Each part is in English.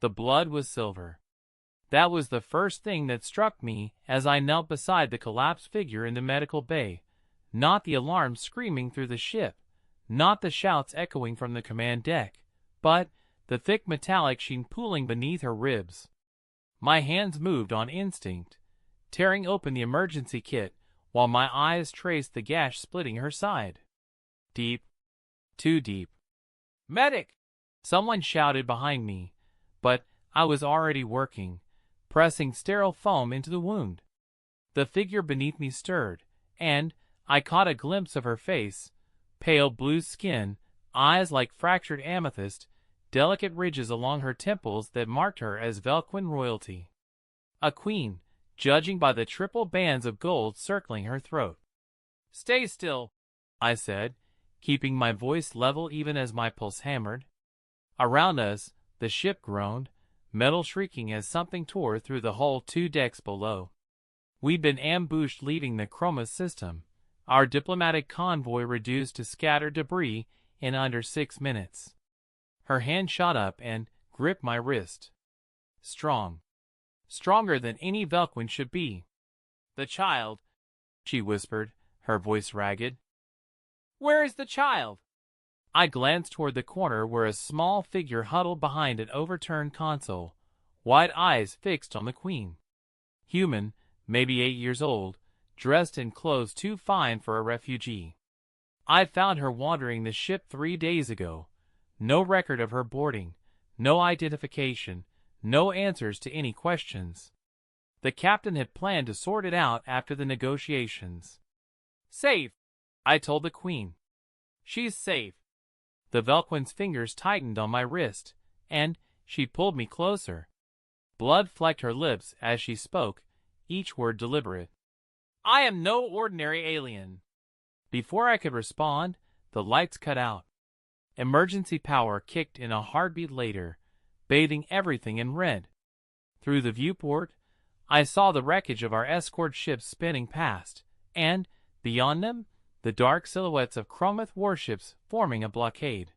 The blood was silver. That was the first thing that struck me as I knelt beside the collapsed figure in the medical bay. Not the alarm screaming through the ship, not the shouts echoing from the command deck, but the thick metallic sheen pooling beneath her ribs. My hands moved on instinct, tearing open the emergency kit while my eyes traced the gash splitting her side. Deep. Too deep. "Medic!" someone shouted behind me, but I was already working, pressing sterile foam into the wound. The figure beneath me stirred, and I caught a glimpse of her face, pale blue skin, eyes like fractured amethyst, delicate ridges along her temples that marked her as Velquin royalty. A queen, judging by the triple bands of gold circling her throat. "Stay still," I said, keeping my voice level even as my pulse hammered. Around us, the ship groaned, metal shrieking as something tore through the hull 2 decks below. We'd been ambushed leaving the Chroma system, our diplomatic convoy reduced to scattered debris in under 6 minutes. Her hand shot up and gripped my wrist. Strong. Stronger than any Velquin should be. "The child," she whispered, her voice ragged. "Where is the child?" I glanced toward the corner where a small figure huddled behind an overturned console, wide eyes fixed on the queen. Human, maybe 8 years old, dressed in clothes too fine for a refugee. I found her wandering the ship 3 days ago. No record of her boarding, no identification, no answers to any questions. The captain had planned to sort it out after the negotiations. "Safe," I told the queen. "She's safe." The Velquin's fingers tightened on my wrist, and she pulled me closer. Blood flecked her lips as she spoke, each word deliberate. "I am no ordinary alien." Before I could respond, the lights cut out. Emergency power kicked in a heartbeat later, bathing everything in red. Through the viewport, I saw the wreckage of our escort ships spinning past, and, beyond them, the dark silhouettes of Chromath warships forming a blockade.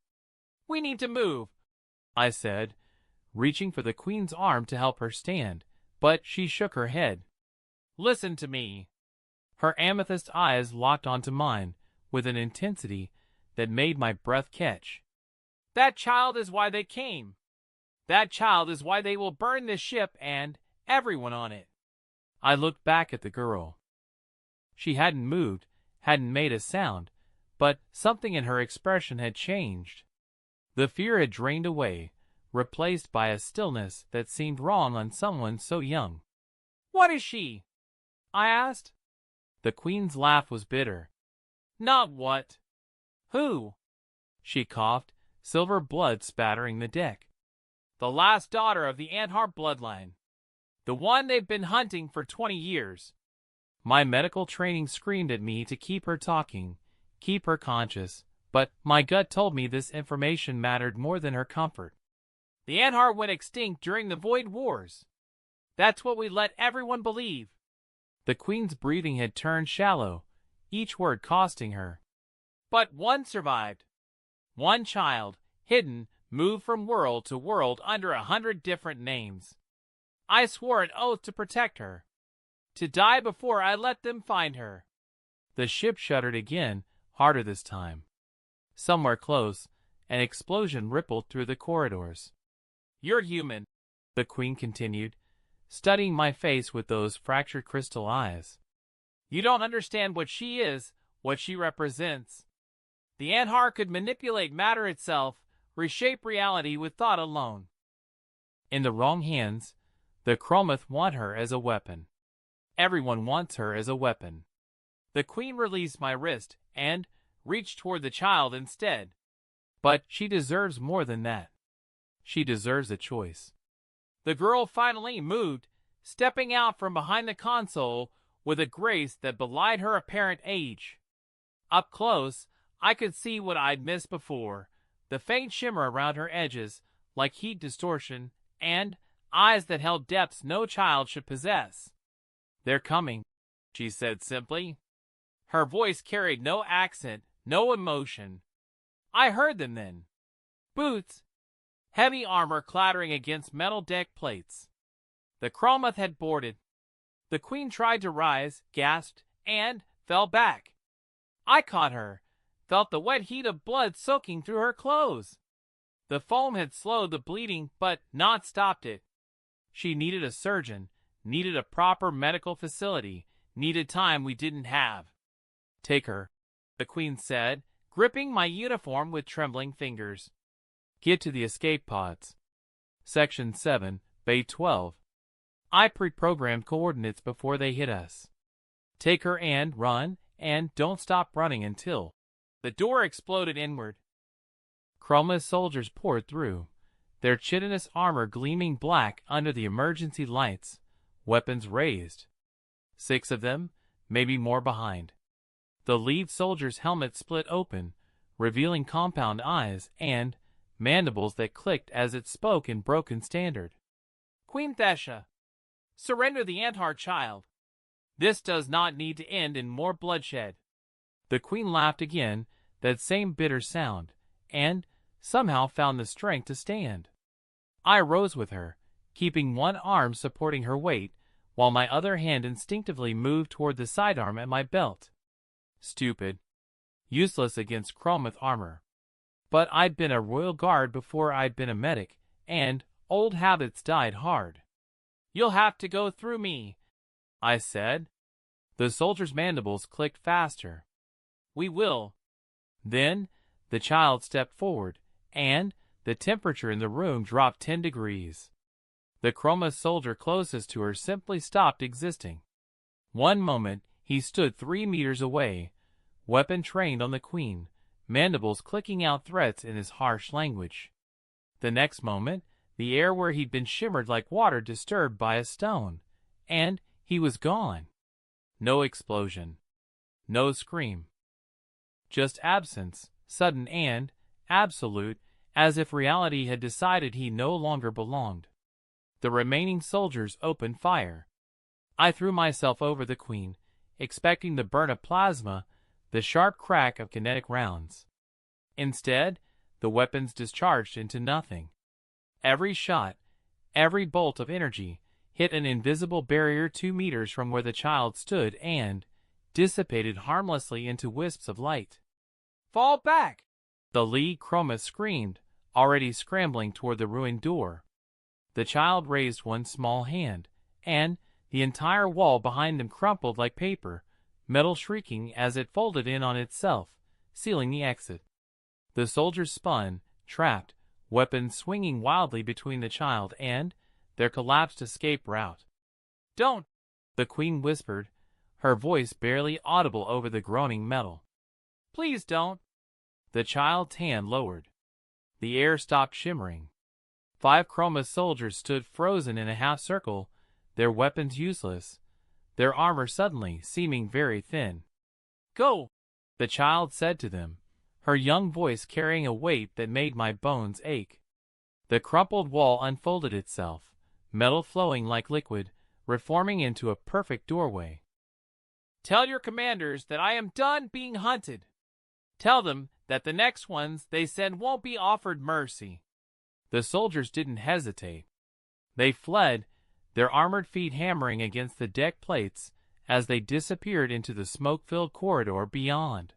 "We need to move," I said, reaching for the queen's arm to help her stand, but she shook her head. "Listen to me." Her amethyst eyes locked onto mine with an intensity that made my breath catch. "That child is why they came. That child is why they will burn this ship and everyone on it." I looked back at the girl. She hadn't moved, hadn't made a sound, but something in her expression had changed. The fear had drained away, replaced by a stillness that seemed wrong on someone so young. "What is she?" I asked. The queen's laugh was bitter. "Not what. Who?" She coughed, silver blood spattering the deck. "The last daughter of the Anhar bloodline. The one they've been hunting for 20 years. My medical training screamed at me to keep her talking, keep her conscious, but my gut told me this information mattered more than her comfort. The Anhar went extinct during the Void Wars. That's what we let everyone believe." The queen's breathing had turned shallow, each word costing her. "But one survived. One child, hidden, moved from world to world under 100 different names. I swore an oath to protect her, to die before I let them find her." The ship shuddered again, harder this time. Somewhere close, an explosion rippled through the corridors. "You're human," the queen continued, studying my face with those fractured crystal eyes. "You don't understand what she is, what she represents. The Anhar could manipulate matter itself, reshape reality with thought alone. In the wrong hands, the Chromath want her as a weapon. Everyone wants her as a weapon." The queen released my wrist and reached toward the child instead. "But she deserves more than that. She deserves a choice." The girl finally moved, stepping out from behind the console with a grace that belied her apparent age. Up close, I could see what I'd missed before, the faint shimmer around her edges, like heat distortion, and eyes that held depths no child should possess. "They're coming," she said simply. Her voice carried no accent, no emotion. I heard them then. Boots. heavy armor clattering against metal deck plates. The Chromoth had boarded. The Queen tried to rise, gasped, and fell back. I caught her, felt the wet heat of blood soaking through her clothes. The foam had slowed the bleeding but not stopped it. She needed a surgeon, needed a proper medical facility, needed time we didn't have. Take her, the Queen said, gripping my uniform with trembling fingers. Get to the escape pods. Section 7, Bay 12. I pre-programmed coordinates before they hit us. Take her and run, and don't stop running until the door exploded inward. Chroma's soldiers poured through, their chitinous armor gleaming black under the emergency lights, weapons raised. 6 of them, maybe more behind. The lead soldier's helmet split open, revealing compound eyes and mandibles that clicked as it spoke in broken standard. Queen Thesha, surrender the Antar child. This does not need to end in more bloodshed. The Queen laughed again, that same bitter sound, and somehow found the strength to stand. I rose with her, keeping one arm supporting her weight, while my other hand instinctively moved toward the sidearm at my belt. Stupid. Useless against Chromoth armor. But I'd been a royal guard before I'd been a medic, and old habits died hard. You'll have to go through me, I said. The soldier's mandibles clicked faster. We will. Then the child stepped forward, and the temperature in the room dropped 10 degrees. The Chromoth soldier closest to her simply stopped existing. One moment, he stood 3 meters away, weapon trained on the Queen, mandibles clicking out threats in his harsh language. The next moment, the air where he'd been shimmered like water disturbed by a stone, and he was gone. No explosion. No scream. Just absence, sudden and absolute, as if reality had decided he no longer belonged. The remaining soldiers opened fire. I threw myself over the Queen, expecting the burn of plasma, the sharp crack of kinetic rounds. Instead, the weapons discharged into nothing. Every shot, every bolt of energy, hit an invisible barrier 2 meters from where the child stood and dissipated harmlessly into wisps of light. Fall back! The lead Chromoth screamed, already scrambling toward the ruined door. The child raised one small hand, and the entire wall behind them crumpled like paper, metal shrieking as it folded in on itself, sealing the exit. The soldiers spun, trapped, weapons swinging wildly between the child and their collapsed escape route. Don't! The Queen whispered, her voice barely audible over the groaning metal. Please don't! The child's hand lowered. The air stopped shimmering. 5 Chromoth soldiers stood frozen in a half-circle, their weapons useless, their armor suddenly seeming very thin. Go! The child said to them, her young voice carrying a weight that made my bones ache. The crumpled wall unfolded itself, metal flowing like liquid, reforming into a perfect doorway. Tell your commanders that I am done being hunted. Tell them that the next ones they send won't be offered mercy. The soldiers didn't hesitate. They fled, their armored feet hammering against the deck plates as they disappeared into the smoke-filled corridor beyond.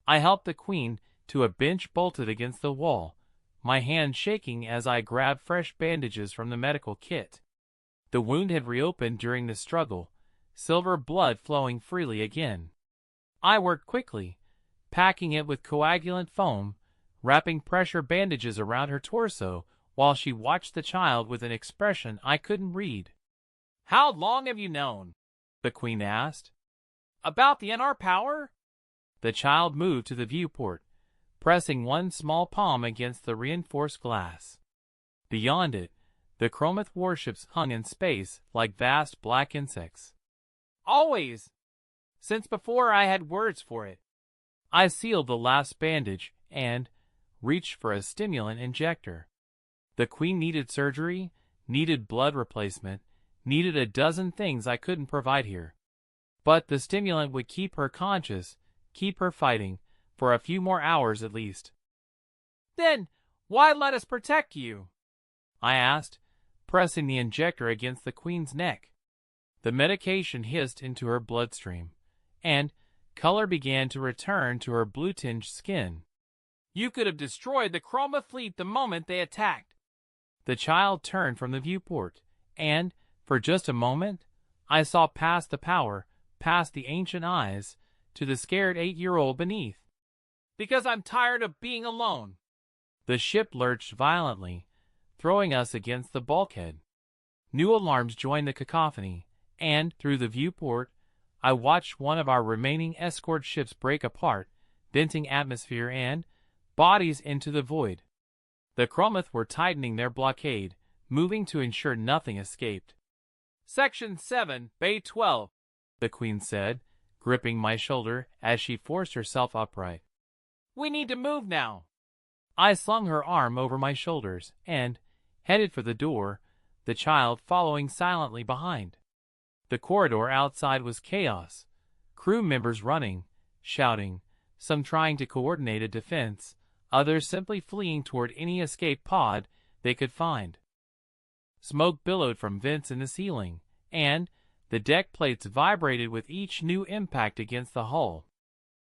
I helped the Queen to a bench bolted against the wall, my hand shaking as I grabbed fresh bandages from the medical kit. The wound had reopened during the struggle, silver blood flowing freely again. I worked quickly, packing it with coagulant foam, wrapping pressure bandages around her torso while she watched the child with an expression I couldn't read. How long have you known? The Queen asked. About the NR power? The child moved to the viewport, pressing one small palm against the reinforced glass. Beyond it, the Chromoth warships hung in space like vast black insects. Always! Since before I had words for it. I sealed the last bandage and reached for a stimulant injector. The Queen needed surgery, needed blood replacement, needed a dozen things I couldn't provide here. But the stimulant would keep her conscious, keep her fighting, for a few more hours at least. Then, why let us protect you? I asked, pressing the injector against the Queen's neck. The medication hissed into her bloodstream, and color began to return to her blue-tinged skin. You could have destroyed the Chroma fleet the moment they attacked. The child turned from the viewport, and, for just a moment, I saw past the power, past the ancient eyes, to the scared 8-year-old beneath. Because I'm tired of being alone. The ship lurched violently, throwing us against the bulkhead. New alarms joined the cacophony, and, through the viewport, I watched one of our remaining escort ships break apart, venting atmosphere and bodies into the void. The Chromoth were tightening their blockade, moving to ensure nothing escaped. Section 7, Bay 12, the Queen said, gripping my shoulder as she forced herself upright. We need to move now. I slung her arm over my shoulders and headed for the door, the child following silently behind. The corridor outside was chaos, crew members running, shouting, some trying to coordinate a defense, others simply fleeing toward any escape pod they could find. Smoke billowed from vents in the ceiling, and the deck plates vibrated with each new impact against the hull.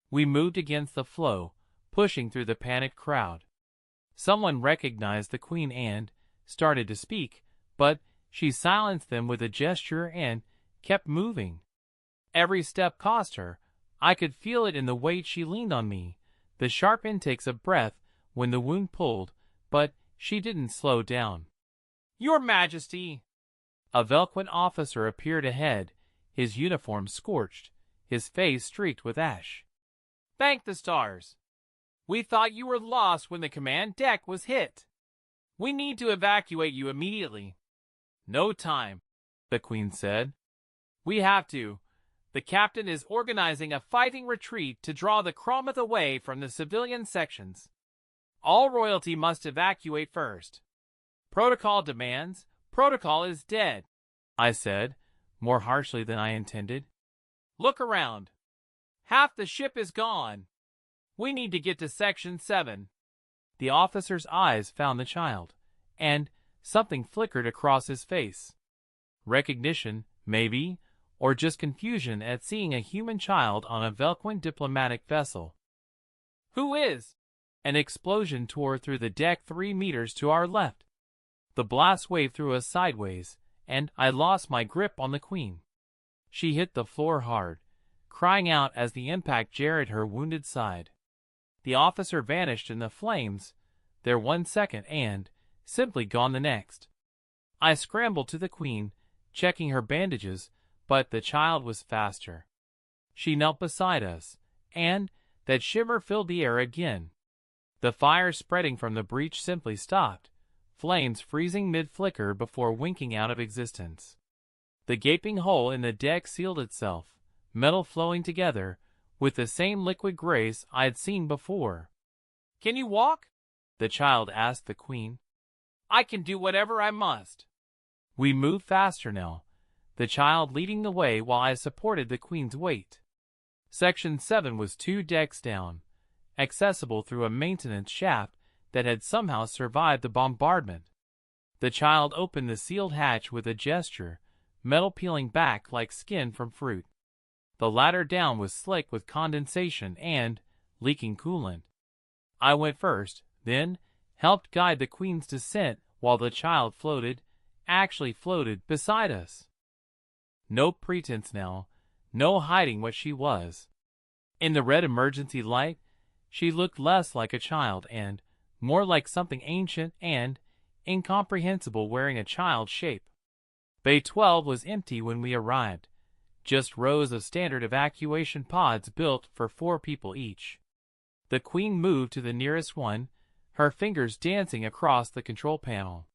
We moved against the flow, pushing through the panicked crowd. Someone recognized the Queen and started to speak, but she silenced them with a gesture and kept moving. Every step cost her. I could feel it in the weight she leaned on me, the sharp intakes of breath when the wound pulled, but she didn't slow down. Your Majesty! A Velquin officer appeared ahead, his uniform scorched, his face streaked with ash. Thank the stars! We thought you were lost when the command deck was hit. We need to evacuate you immediately. No time, the Queen said. We have to. The captain is organizing a fighting retreat to draw the Chromoth away from the civilian sections. All royalty must evacuate first. Protocol demands. Protocol is dead, I said, more harshly than I intended. Look around. Half the ship is gone. We need to get to Section 7. The officer's eyes found the child, and something flickered across his face. Recognition, maybe, or just confusion at seeing a human child on a Velquin diplomatic vessel. Who is? An explosion tore through the deck 3 meters to our left. The blast wave threw us sideways, and I lost my grip on the Queen. She hit the floor hard, crying out as the impact jarred her wounded side. The officer vanished in the flames, there 1 second and simply gone the next. I scrambled to the Queen, checking her bandages, but the child was faster. She knelt beside us, and that shimmer filled the air again. The fire spreading from the breach simply stopped, flames freezing mid-flicker before winking out of existence. The gaping hole in the deck sealed itself, metal flowing together, with the same liquid grace I had seen before. Can you walk? The child asked the Queen. I can do whatever I must. We moved faster now, the child leading the way while I supported the Queen's weight. Section 7 was 2 decks down, accessible through a maintenance shaft that had somehow survived the bombardment. The child opened the sealed hatch with a gesture, metal peeling back like skin from fruit. The ladder down was slick with condensation and leaking coolant. I went first, then helped guide the Queen's descent while the child actually floated beside us. No pretense now, no hiding what she was. In the red emergency light, she looked less like a child and more like something ancient and incomprehensible wearing a child's shape. Bay 12 was empty when we arrived, just rows of standard evacuation pods built for 4 people each. The Queen moved to the nearest one, her fingers dancing across the control panel.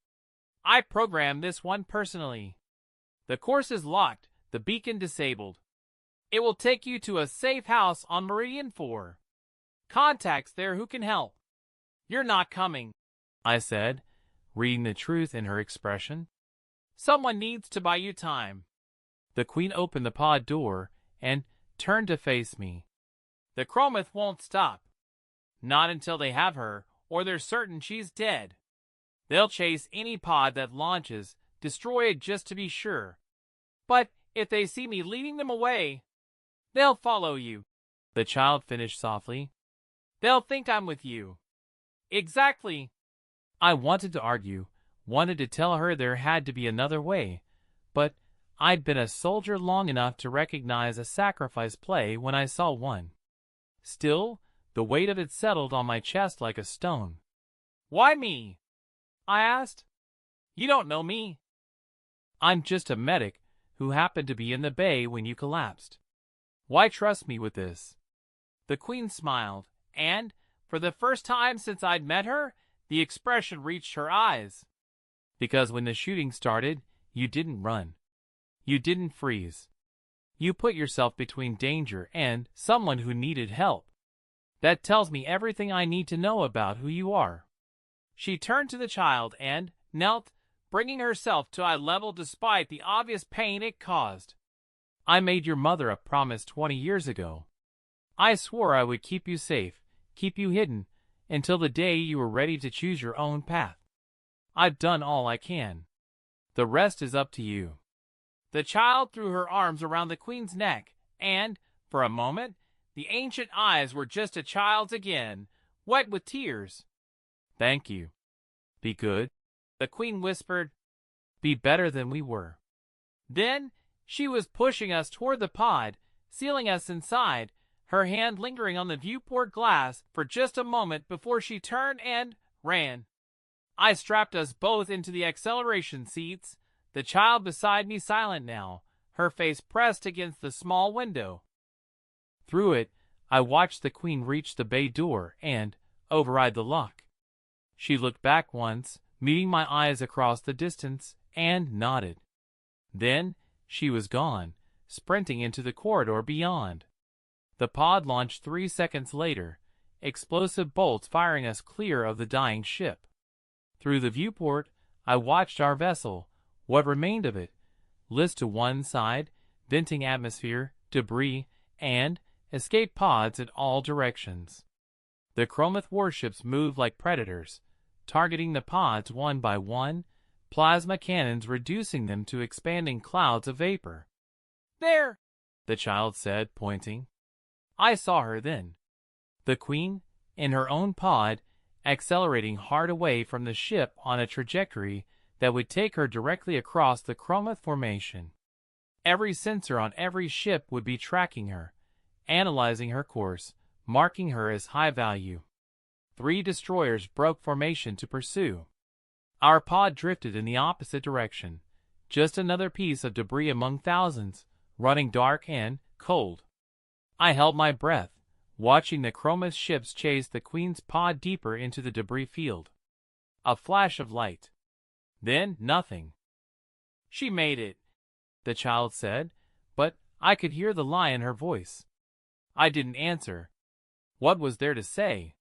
I programmed this one personally. The course is locked, the beacon disabled. It will take you to a safe house on Meridian 4. Contacts there who can help. You're not coming, I said, reading the truth in her expression. Someone needs to buy you time. The Queen opened the pod door and turned to face me. The Chromoth won't stop. Not until they have her, or they're certain she's dead. They'll chase any pod that launches, destroy it just to be sure. But if they see me leading them away, they'll follow you," the child finished softly. "They'll think I'm with you." "Exactly." I wanted to argue, wanted to tell her there had to be another way, but I'd been a soldier long enough to recognize a sacrifice play when I saw one. Still, the weight of it settled on my chest like a stone. "Why me?" I asked. "You don't know me." "I'm just a medic who happened to be in the bay when you collapsed. Why trust me with this?" The Queen smiled, and, for the first time since I'd met her, the expression reached her eyes. "Because when the shooting started, you didn't run. You didn't freeze. You put yourself between danger and someone who needed help. That tells me everything I need to know about who you are." She turned to the child and knelt, bringing herself to eye level despite the obvious pain it caused. "I made your mother a promise 20 years ago. I swore I would keep you safe, keep you hidden, until the day you were ready to choose your own path. I've done all I can. The rest is up to you." The child threw her arms around the Queen's neck, and, for a moment, the ancient eyes were just a child's again, wet with tears. "Thank you. Be good," the Queen whispered. "Be better than we were." Then she was pushing us toward the pod, sealing us inside, her hand lingering on the viewport glass for just a moment before she turned and ran. I strapped us both into the acceleration seats, the child beside me silent now, her face pressed against the small window. Through it, I watched the Queen reach the bay door and override the lock. She looked back once, meeting my eyes across the distance, and nodded. Then she was gone, sprinting into the corridor beyond. The pod launched 3 seconds later, explosive bolts firing us clear of the dying ship. Through the viewport, I watched our vessel, what remained of it, list to one side, venting atmosphere, debris, and escape pods in all directions. The Chromath warships moved like predators, targeting the pods one by one, plasma cannons reducing them to expanding clouds of vapor. "There!" the child said, pointing. I saw her then. The Queen, in her own pod, accelerating hard away from the ship on a trajectory that would take her directly across the Chromath formation. Every sensor on every ship would be tracking her, analyzing her course, marking her as high value. 3 destroyers broke formation to pursue. Our pod drifted in the opposite direction, just another piece of debris among thousands, running dark and cold. I held my breath, watching the Chromath ships chase the Queen's pod deeper into the debris field. A flash of light. Then nothing. "She made it," the child said, but I could hear the lie in her voice. I didn't answer. What was there to say?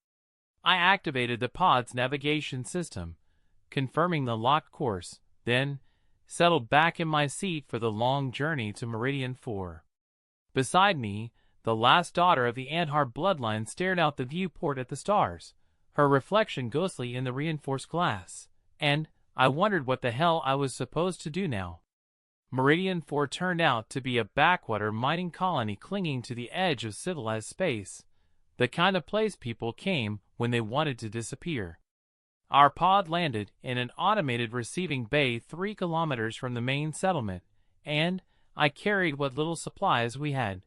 I activated the pod's navigation system, confirming the locked course, then settled back in my seat for the long journey to Meridian 4. Beside me, the last daughter of the Anhar bloodline stared out the viewport at the stars, her reflection ghostly in the reinforced glass, and I wondered what the hell I was supposed to do now. Meridian 4 turned out to be a backwater mining colony clinging to the edge of civilized space, the kind of place people came when they wanted to disappear. Our pod landed in an automated receiving bay 3 kilometers from the main settlement, and I carried what little supplies we had: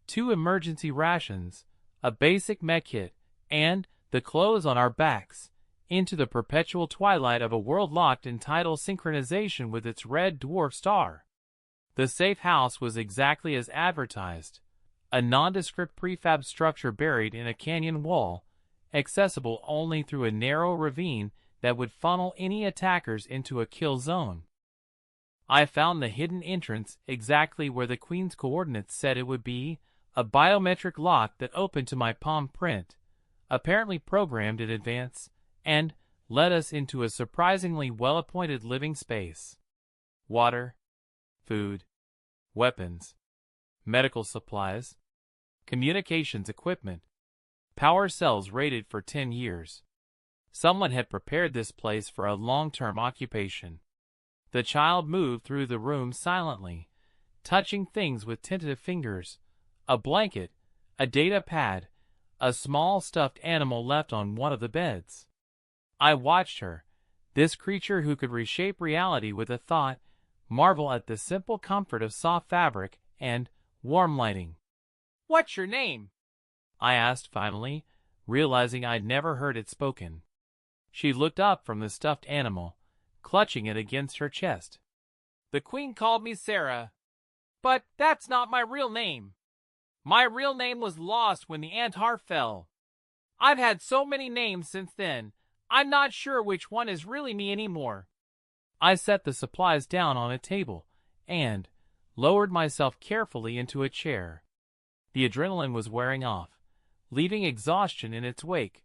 2 emergency rations, a basic medkit, and the clothes on our backs, into the perpetual twilight of a world locked in tidal synchronization with its red dwarf star. The safe house was exactly as advertised, a nondescript prefab structure buried in a canyon wall, accessible only through a narrow ravine that would funnel any attackers into a kill zone. I found the hidden entrance exactly where the Queen's coordinates said it would be, a biometric lock that opened to my palm print, apparently programmed in advance, and led us into a surprisingly well-appointed living space. Water, food, weapons, medical supplies, communications equipment, power cells rated for 10 years. Someone had prepared this place for a long-term occupation. The child moved through the room silently, touching things with tentative fingers. A blanket, a data pad, a small stuffed animal left on one of the beds. I watched her, this creature who could reshape reality with a thought, marvel at the simple comfort of soft fabric and warm lighting. "What's your name?" I asked finally, realizing I'd never heard it spoken. She looked up from the stuffed animal, clutching it against her chest. "The Queen called me Sarah, but that's not my real name. My real name was lost when the Antar fell. I've had so many names since then, I'm not sure which one is really me anymore." I set the supplies down on a table and lowered myself carefully into a chair. The adrenaline was wearing off, leaving exhaustion in its wake.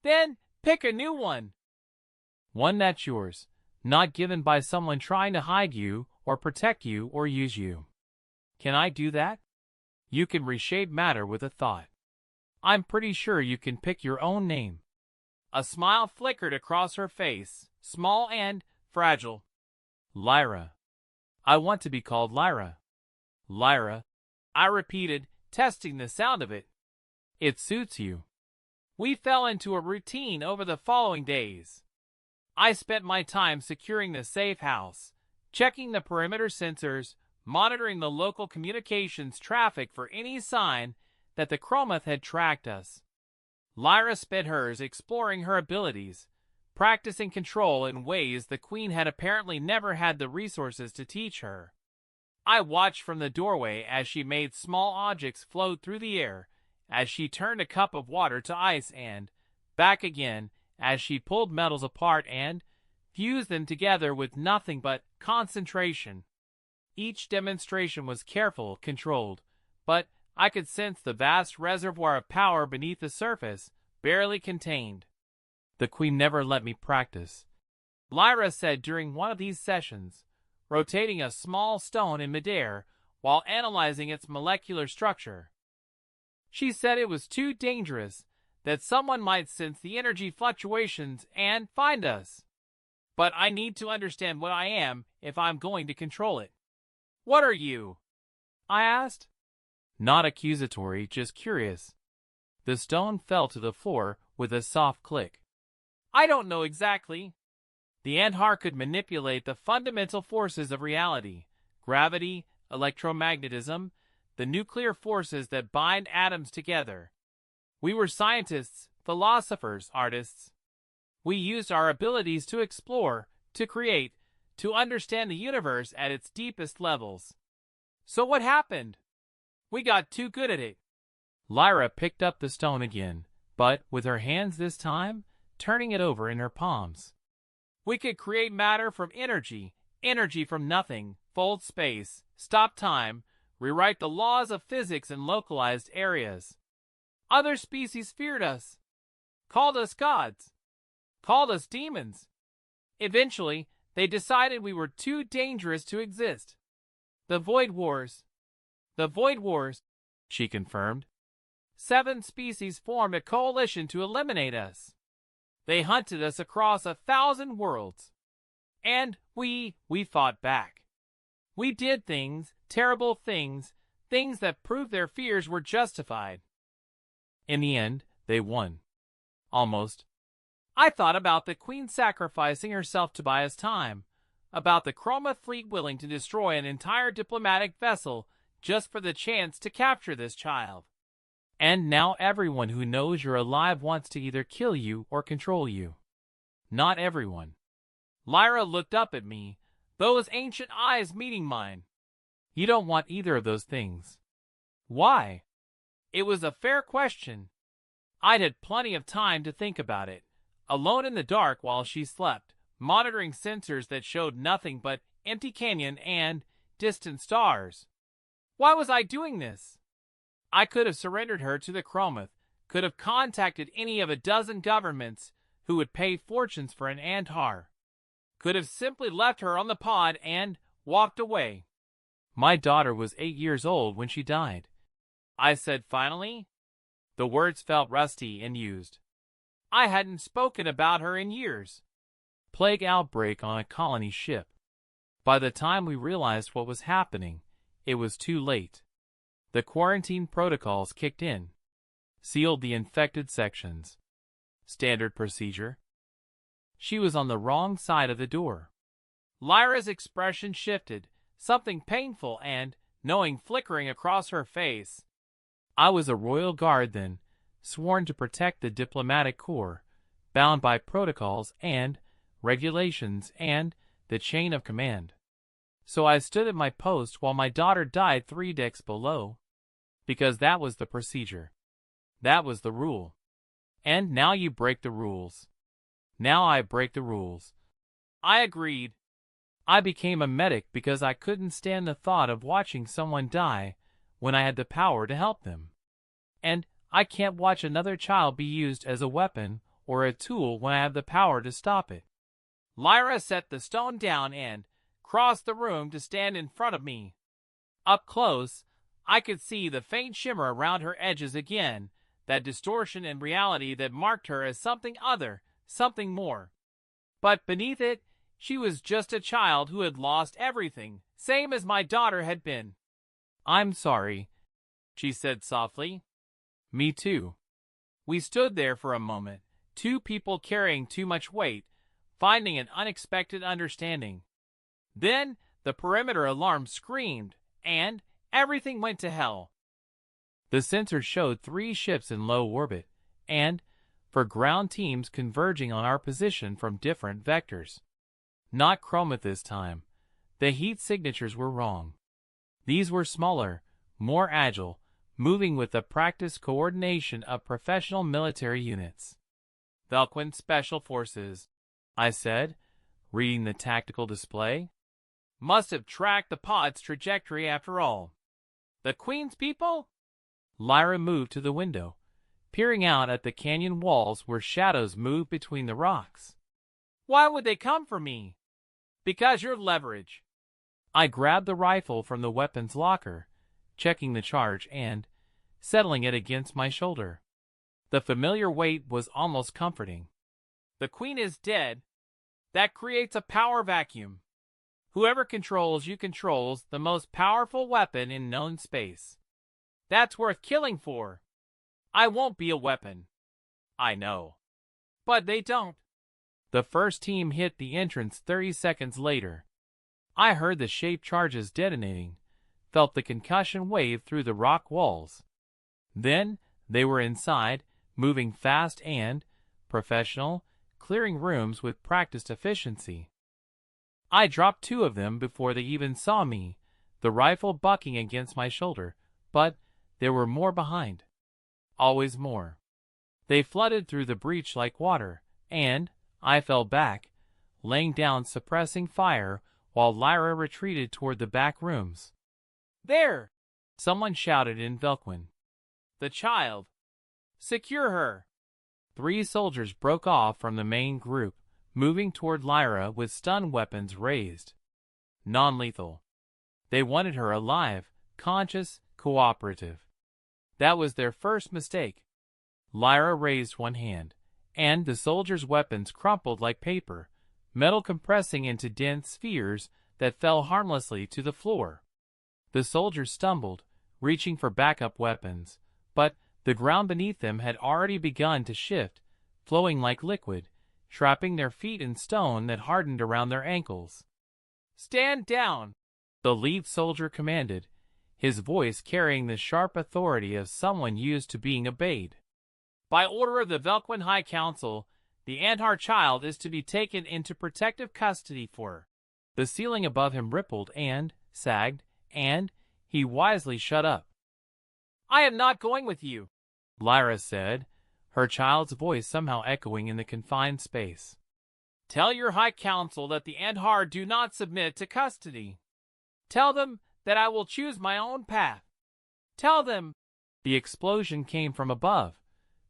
"Then pick a new one." "One that's yours, not given by someone trying to hide you or protect you or use you." "Can I do that?" "You can reshape matter with a thought. I'm pretty sure you can pick your own name." A smile flickered across her face, small and fragile. "Lyra. I want to be called Lyra." "Lyra," I repeated, testing the sound of it. "It suits you." We fell into a routine over the following days. I spent my time securing the safe house, checking the perimeter sensors, monitoring the local communications traffic for any sign that the Chromoth had tracked us. Lyra spent hers exploring her abilities, practicing control in ways the Queen had apparently never had the resources to teach her. I watched from the doorway as she made small objects float through the air, as she turned a cup of water to ice and back again as she pulled metals apart and fused them together with nothing but concentration. Each demonstration was careful, controlled, but I could sense the vast reservoir of power beneath the surface, barely contained. "The Queen never let me practice," Lyra said during one of these sessions, rotating a small stone in midair while analyzing its molecular structure. "She said it was too dangerous, that someone might sense the energy fluctuations and find us. But I need to understand what I am if I'm going to control it." "What are you?" I asked. Not accusatory, just curious. The stone fell to the floor with a soft click. "I don't know exactly." The Antar could manipulate the fundamental forces of reality, gravity, electromagnetism, the nuclear forces that bind atoms together. We were scientists, philosophers, artists. We used our abilities to explore, to create, to understand the universe at its deepest levels. "So what happened?" "We got too good at it." Lyra picked up the stone again, but with her hands this time, turning it over in her palms. "We could create matter from energy, energy from nothing, fold space, stop time, rewrite the laws of physics in localized areas. Other species feared us, called us gods, called us demons. Eventually, they decided we were too dangerous to exist. The Void Wars." "The Void Wars," she confirmed. 7 species formed a coalition to eliminate us. They hunted us across 1,000 worlds. And we fought back. We did things, terrible things, things that proved their fears were justified. In the end, they won. Almost. I thought about the Queen sacrificing herself to buy us time, about the Chromoth fleet willing to destroy an entire diplomatic vessel just for the chance to capture this child. And now everyone who knows you're alive wants to either kill you or control you. Not everyone. Lyra looked up at me, those ancient eyes meeting mine. "You don't want either of those things." "Why?" It was a fair question. I'd had plenty of time to think about it, alone in the dark while she slept, monitoring sensors that showed nothing but empty canyon and distant stars. Why was I doing this? I could have surrendered her to the Chromoth, could have contacted any of a dozen governments who would pay fortunes for an Antar, could have simply left her on the pod and walked away. "My daughter was 8 years old when she died," I said finally. The words felt rusty and used. I hadn't spoken about her in years. Plague outbreak on a colony ship. By the time we realized what was happening, it was too late. The quarantine protocols kicked in, sealed the infected sections. Standard procedure. She was on the wrong side of the door. Lyra's expression shifted, something painful and knowing flickering across her face. I was a royal guard then, sworn to protect the diplomatic corps, bound by protocols and regulations and the chain of command. So I stood at my post while my daughter died 3 decks below. Because that was the procedure. That was the rule. And now you break the rules. Now I break the rules. I agreed. I became a medic because I couldn't stand the thought of watching someone die when I had the power to help them. And I can't watch another child be used as a weapon or a tool when I have the power to stop it. Lyra set the stone down and crossed the room to stand in front of me. Up close, I could see the faint shimmer around her edges again, that distortion in reality that marked her as something other, something more. But beneath it, she was just a child who had lost everything, same as my daughter had been. "I'm sorry," she said softly. "Me too." We stood there for a moment, 2 people carrying too much weight, finding an unexpected understanding. Then the perimeter alarm screamed, and everything went to hell. The sensor showed 3 ships in low orbit, and for ground teams converging on our position from different vectors. Not chroma this time. The heat signatures were wrong. These were smaller, more agile, moving with the practiced coordination of professional military units. "Velquin Special Forces," I said, reading the tactical display. Must have tracked the pod's trajectory after all. "The Queen's people?" Lyra moved to the window, peering out at the canyon walls where shadows moved between the rocks. "Why would they come for me?" "Because you're leverage." I grabbed the rifle from the weapons locker, checking the charge and settling it against my shoulder. The familiar weight was almost comforting. "The Queen is dead. That creates a power vacuum. Whoever controls you controls the most powerful weapon in known space. That's worth killing for. I won't be a weapon." "I know." "But they don't." The first team hit the entrance 30 seconds later. I heard the shaped charges detonating, felt the concussion wave through the rock walls. Then they were inside, moving fast and professional, clearing rooms with practiced efficiency. I dropped 2 of them before they even saw me, the rifle bucking against my shoulder, but there were more behind. Always more. They flooded through the breach like water, and I fell back, laying down suppressing fire while Lyra retreated toward the back rooms. "There!" someone shouted in Velquin. "The child! Secure her!" 3 soldiers broke off from the main group, moving toward Lyra with stun weapons raised. Non-lethal. They wanted her alive, conscious, cooperative. That was their first mistake. Lyra raised one hand, and the soldiers' weapons crumpled like paper, metal compressing into dense spheres that fell harmlessly to the floor. The soldiers stumbled, reaching for backup weapons, but the ground beneath them had already begun to shift, flowing like liquid, trapping their feet in stone that hardened around their ankles. "Stand down!" the lead soldier commanded, his voice carrying the sharp authority of someone used to being obeyed. "By order of the Velquin High Council, the Anhar child is to be taken into protective custody for." The ceiling above him rippled and sagged, and he wisely shut up. "I am not going with you," Lyra said, her child's voice somehow echoing in the confined space. "Tell your High Council that the Anhar do not submit to custody. Tell them that I will choose my own path. Tell them—" The explosion came from above,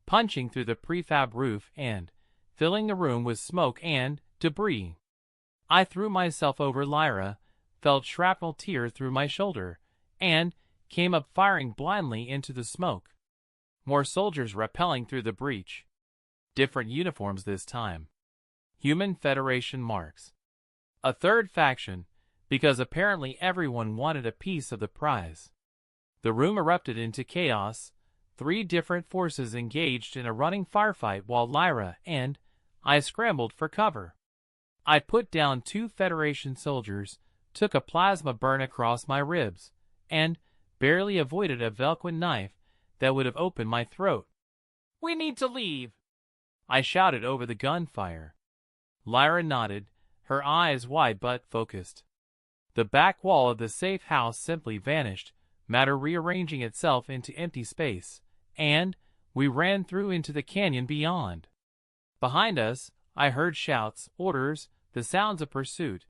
punching through the prefab roof and filling the room with smoke and debris. I threw myself over Lyra, felt shrapnel tear through my shoulder, and came up firing blindly into the smoke. More soldiers rappelling through the breach. Different uniforms this time. Human Federation marks. A third faction, because apparently everyone wanted a piece of the prize. The room erupted into chaos. 3 different forces engaged in a running firefight while Lyra and I scrambled for cover. I put down 2 Federation soldiers, took a plasma burn across my ribs, and barely avoided a Velquin knife that would have opened my throat. "We need to leave," I shouted over the gunfire. Lyra nodded, her eyes wide but focused. The back wall of the safe house simply vanished, matter rearranging itself into empty space, and we ran through into the canyon beyond. Behind us, I heard shouts, orders, the sounds of pursuit.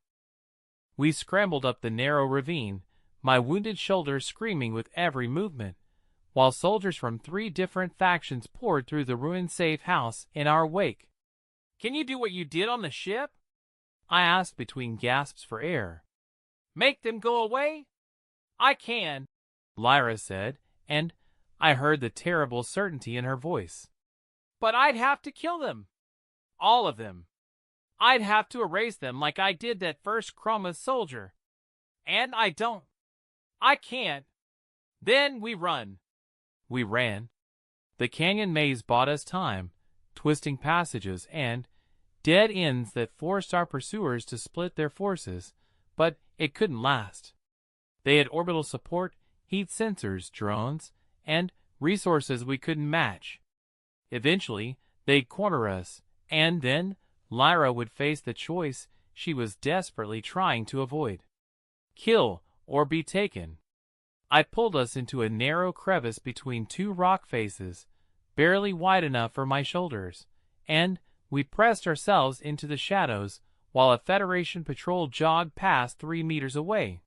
We scrambled up the narrow ravine, my wounded shoulder screaming with every movement, while soldiers from 3 different factions poured through the ruined safe house in our wake. "Can you do what you did on the ship?" I asked between gasps for air. "Make them go away?" "I can," Lyra said, and I heard the terrible certainty in her voice. "But I'd have to kill them. All of them. I'd have to erase them like I did that first Chroma soldier. And I don't. I can't. Then we run." We ran. The canyon maze bought us time, twisting passages and dead ends that forced our pursuers to split their forces, but it couldn't last. They had orbital support, heat sensors, drones, and resources we couldn't match. Eventually, they'd corner us, and then Lyra would face the choice she was desperately trying to avoid. Kill or be taken. I pulled us into a narrow crevice between 2 rock faces, barely wide enough for my shoulders, and we pressed ourselves into the shadows while a Federation patrol jogged past 3 meters away.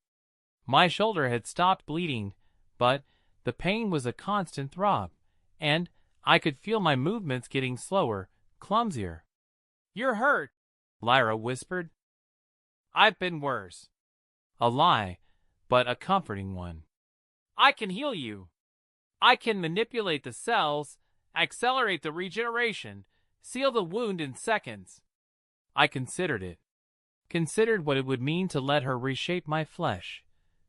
My shoulder had stopped bleeding, but the pain was a constant throb, and I could feel my movements getting slower, clumsier. "You're hurt," Lyra whispered. "I've been worse." A lie, but a comforting one. "I can heal you. I can manipulate the cells, accelerate the regeneration, seal the wound in seconds." I considered it. Considered what it would mean to let her reshape my flesh,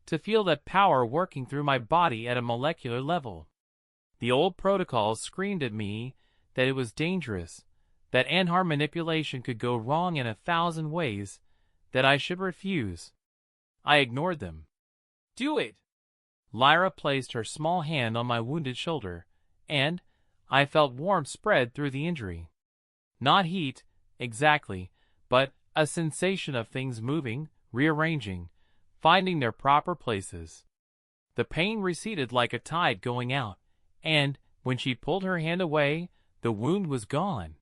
to feel that power working through my body at a molecular level. The old protocols screamed at me that it was dangerous, that Anhar manipulation could go wrong in 1,000 ways, that I should refuse. I ignored them. "Do it!" Lyra placed her small hand on my wounded shoulder, and I felt warmth spread through the injury. Not heat, exactly, but a sensation of things moving, rearranging, finding their proper places. The pain receded like a tide going out, and when she pulled her hand away, the wound was gone.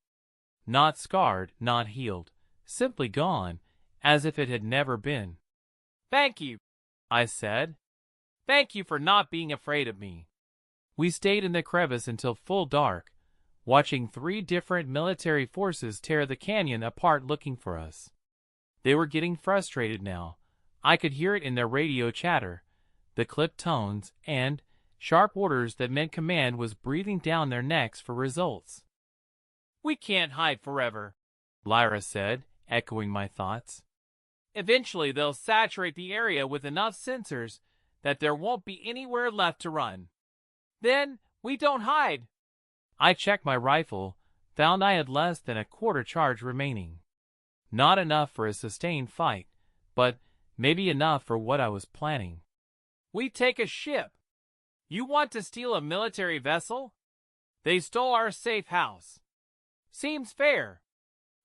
Not scarred, not healed, simply gone, as if it had never been. "Thank you," I said. "Thank you for not being afraid of me." We stayed in the crevice until full dark, watching 3 different military forces tear the canyon apart looking for us. They were getting frustrated now. I could hear it in their radio chatter, the clipped tones, and sharp orders that meant command was breathing down their necks for results. "We can't hide forever," Lyra said, echoing my thoughts. "Eventually they'll saturate the area with enough sensors that there won't be anywhere left to run. Then we don't hide." I checked my rifle, found I had less than a quarter charge remaining. Not enough for a sustained fight, but maybe enough for what I was planning. "We take a ship. You want to steal a military vessel? They stole our safe house. Seems fair."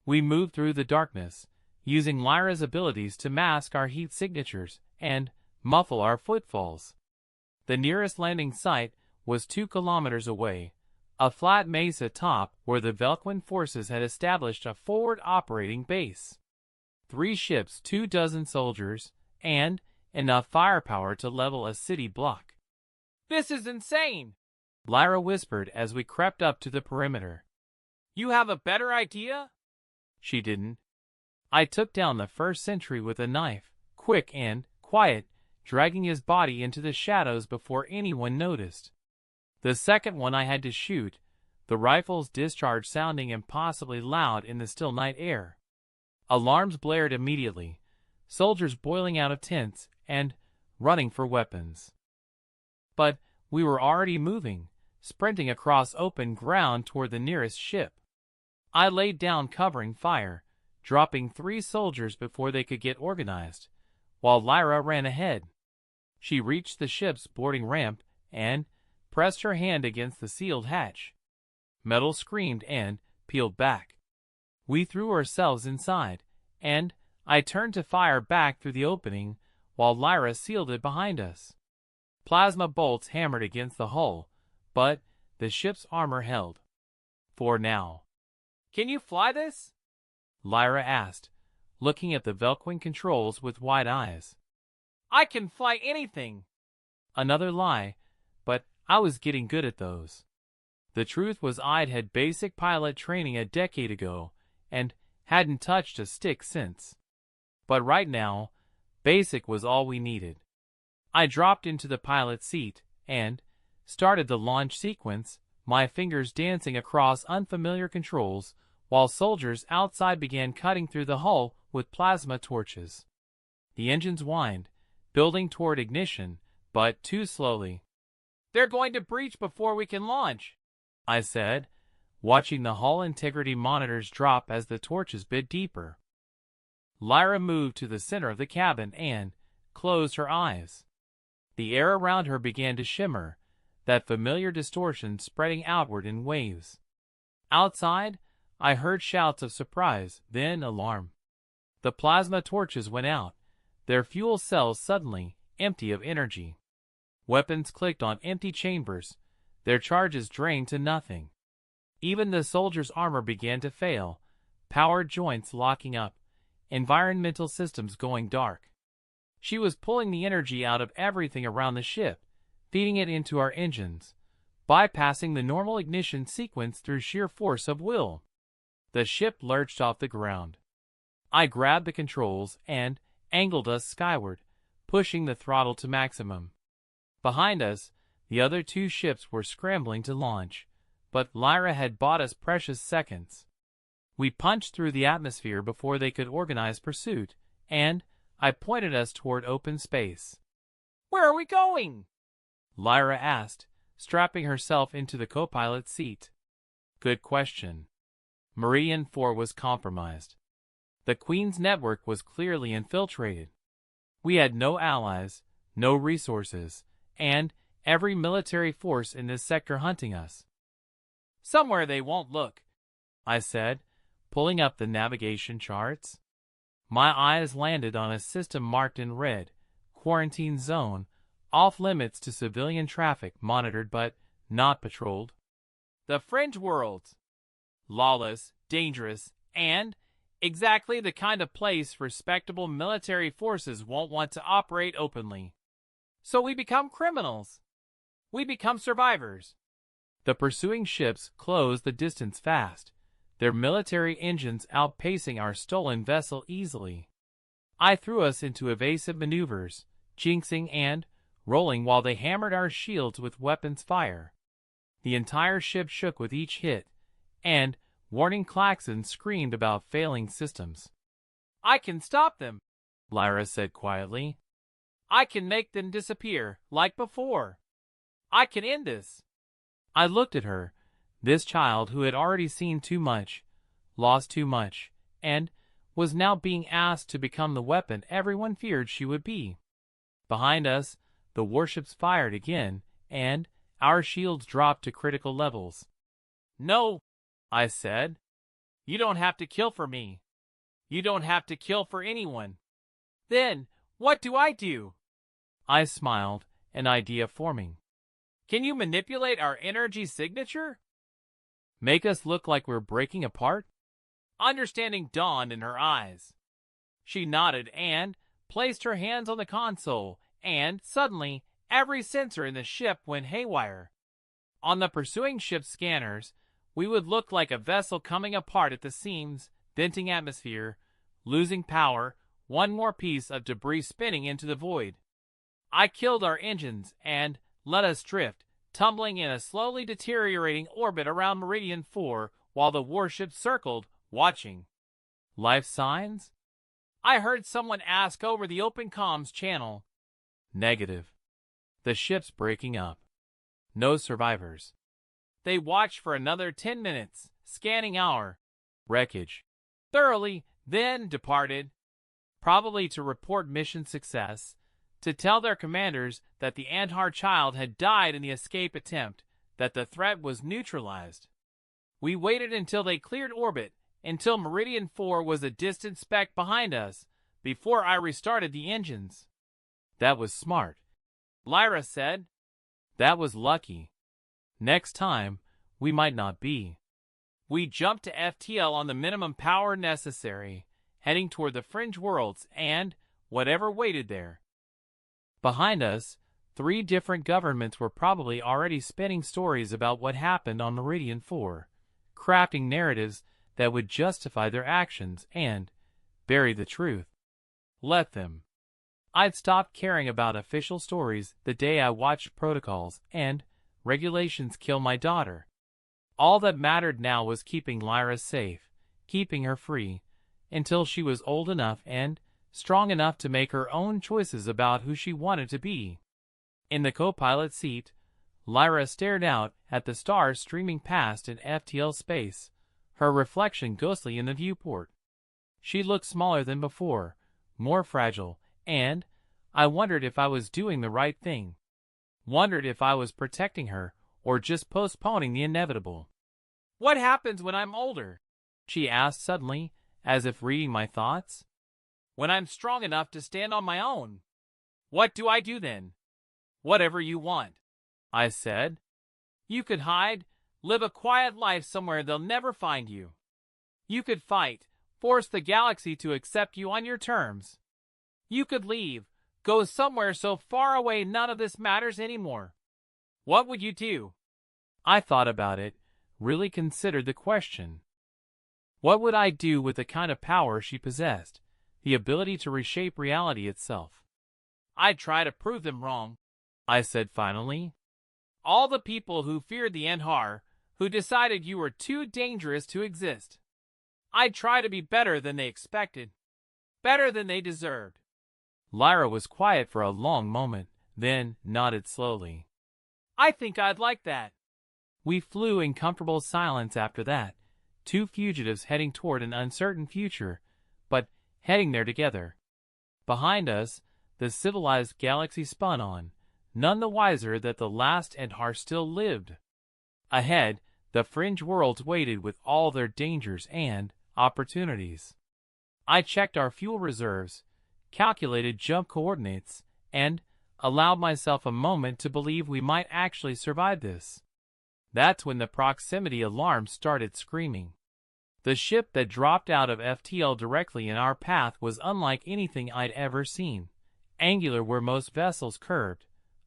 We moved through the darkness, using Lyra's abilities to mask our heat signatures and muffle our footfalls. The nearest landing site was 2 kilometers away, a flat mesa top where the Velquin forces had established a forward operating base. 3 ships, 24 soldiers, and enough firepower to level a city block. "This is insane," Lyra whispered as we crept up to the perimeter. "You have a better idea?" She didn't. I took down the first sentry with a knife, quick and quiet, dragging his body into the shadows before anyone noticed. The second one I had to shoot, the rifle's discharge sounding impossibly loud in the still night air. Alarms blared immediately, soldiers boiling out of tents and running for weapons. But we were already moving, sprinting across open ground toward the nearest ship. I laid down covering fire, dropping 3 soldiers before they could get organized, while Lyra ran ahead. She reached the ship's boarding ramp and pressed her hand against the sealed hatch. Metal screamed and peeled back. We threw ourselves inside, and I turned to fire back through the opening while Lyra sealed it behind us. Plasma bolts hammered against the hull, but the ship's armor held. For now. "Can you fly this?" Lyra asked, looking at the Velquin controls with wide eyes. "I can fly anything." Another lie, but I was getting good at those. The truth was I'd had basic pilot training a decade ago and hadn't touched a stick since. But right now, basic was all we needed. I dropped into the pilot seat and started the launch sequence, my fingers dancing across unfamiliar controls while soldiers outside began cutting through the hull with plasma torches. The engines whined, building toward ignition, but too slowly. "They're going to breach before we can launch," I said, watching the hull integrity monitors drop as the torches bit deeper. Lyra moved to the center of the cabin and closed her eyes. The air around her began to shimmer, that familiar distortion spreading outward in waves. Outside, I heard shouts of surprise, then alarm. The plasma torches went out, their fuel cells suddenly empty of energy. Weapons clicked on empty chambers, their charges drained to nothing. Even the soldier's armor began to fail, power joints locking up, environmental systems going dark. She was pulling the energy out of everything around the ship, feeding it into our engines, bypassing the normal ignition sequence through sheer force of will. The ship lurched off the ground. I grabbed the controls and angled us skyward, pushing the throttle to maximum. Behind us, the other 2 ships were scrambling to launch, but Lyra had bought us precious seconds. We punched through the atmosphere before they could organize pursuit, and I pointed us toward open space. "Where are we going?" Lyra asked, strapping herself into the co-pilot seat. Good question. Meridian 4 was compromised. The Queen's network was clearly infiltrated. We had no allies, no resources, and every military force in this sector hunting us. "Somewhere they won't look," I said, pulling up the navigation charts. My eyes landed on a system marked in red, quarantine zone, off limits to civilian traffic, monitored but not patrolled. "The fringe worlds. Lawless, dangerous, and exactly the kind of place respectable military forces won't want to operate openly. So we become criminals. We become survivors." The pursuing ships closed the distance fast, their military engines outpacing our stolen vessel easily. I threw us into evasive maneuvers, jinxing and rolling while they hammered our shields with weapons fire. The entire ship shook with each hit, and warning klaxons screamed about failing systems. "I can stop them," Lyra said quietly. "I can make them disappear, like before. I can end this." I looked at her, this child who had already seen too much, lost too much, and was now being asked to become the weapon everyone feared she would be. Behind us, the warships fired again, and our shields dropped to critical levels. "No," I said. "You don't have to kill for me. You don't have to kill for anyone." "Then, what do I do?" I smiled, an idea forming. "Can you manipulate our energy signature? Make us look like we're breaking apart?" Understanding dawned in her eyes. She nodded and placed her hands on the console, and suddenly every sensor in the ship went haywire. On the pursuing ship's scanners, we would look like a vessel coming apart at the seams, denting atmosphere, losing power, one more piece of debris spinning into the void. I killed our engines and let us drift, tumbling in a slowly deteriorating orbit around Meridian 4 while the warship circled, watching. Life signs? I heard someone ask over the open comms channel. Negative. The ship's breaking up. No survivors. They watched for another 10 minutes, scanning our wreckage thoroughly, then departed. Probably to report mission success, to tell their commanders that the Andhar child had died in the escape attempt, that the threat was neutralized. We waited until they cleared orbit, until Meridian 4 was a distant speck behind us, before I restarted the engines. That was smart, Lyra said. That was lucky. Next time, we might not be. We jumped to FTL on the minimum power necessary, heading toward the fringe worlds and whatever waited there. Behind us, 3 different governments were probably already spinning stories about what happened on Meridian 4, crafting narratives that would justify their actions and bury the truth. Let them. I'd stopped caring about official stories the day I watched Protocols and Regulations kill my daughter. All that mattered now was keeping Lyra safe, keeping her free, until she was old enough and strong enough to make her own choices about who she wanted to be. In the co-pilot seat, Lyra stared out at the stars streaming past in FTL space, her reflection ghostly in the viewport. She looked smaller than before, more fragile, and I wondered if I was doing the right thing. Wondered if I was protecting her or just postponing the inevitable. What happens when I'm older? She asked suddenly, as if reading my thoughts. When I'm strong enough to stand on my own. What do I do then? Whatever you want, I said. You could hide, live a quiet life somewhere they'll never find you. You could fight, force the galaxy to accept you on your terms. You could leave, go somewhere so far away none of this matters anymore. What would you do? I thought about it, really considered the question. What would I do with the kind of power she possessed, the ability to reshape reality itself? I'd try to prove them wrong, I said finally. All the people who feared the Andhar, who decided you were too dangerous to exist. I'd try to be better than they expected, better than they deserved. Lyra was quiet for a long moment, then nodded slowly. I think I'd like that. We flew in comfortable silence after that, 2 fugitives heading toward an uncertain future, but heading there together. Behind us, the civilized galaxy spun on, none the wiser that the last Andhar still lived. Ahead, the fringe worlds waited with all their dangers and opportunities. I checked our fuel reserves, calculated jump coordinates, and allowed myself a moment to believe we might actually survive this. That's when the proximity alarm started screaming. The ship that dropped out of FTL directly in our path was unlike anything I'd ever seen, angular where most vessels curved,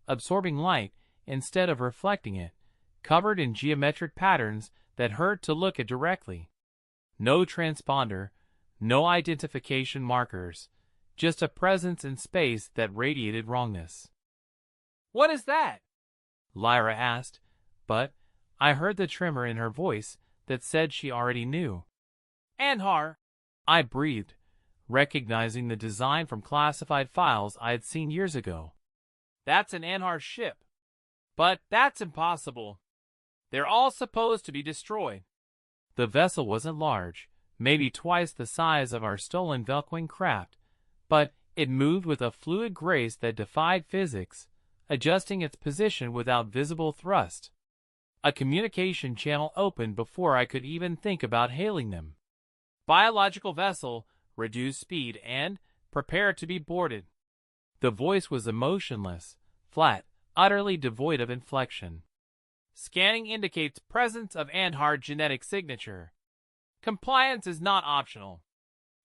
absorbing light instead of reflecting it, covered in geometric patterns that hurt to look at directly. No transponder, no identification markers, just a presence in space that radiated wrongness. What is that? Lyra asked, but I heard the tremor in her voice that said she already knew. Andhar, I breathed, recognizing the design from classified files I had seen years ago. That's an Andhar ship. But that's impossible. They're all supposed to be destroyed. The vessel wasn't large, maybe twice the size of our stolen Velkwing craft, but it moved with a fluid grace that defied physics, adjusting its position without visible thrust. A communication channel opened before I could even think about hailing them. Biological vessel, reduce speed and prepare to be boarded. The voice was emotionless, flat, utterly devoid of inflection. Scanning indicates presence of Andhar genetic signature. Compliance is not optional.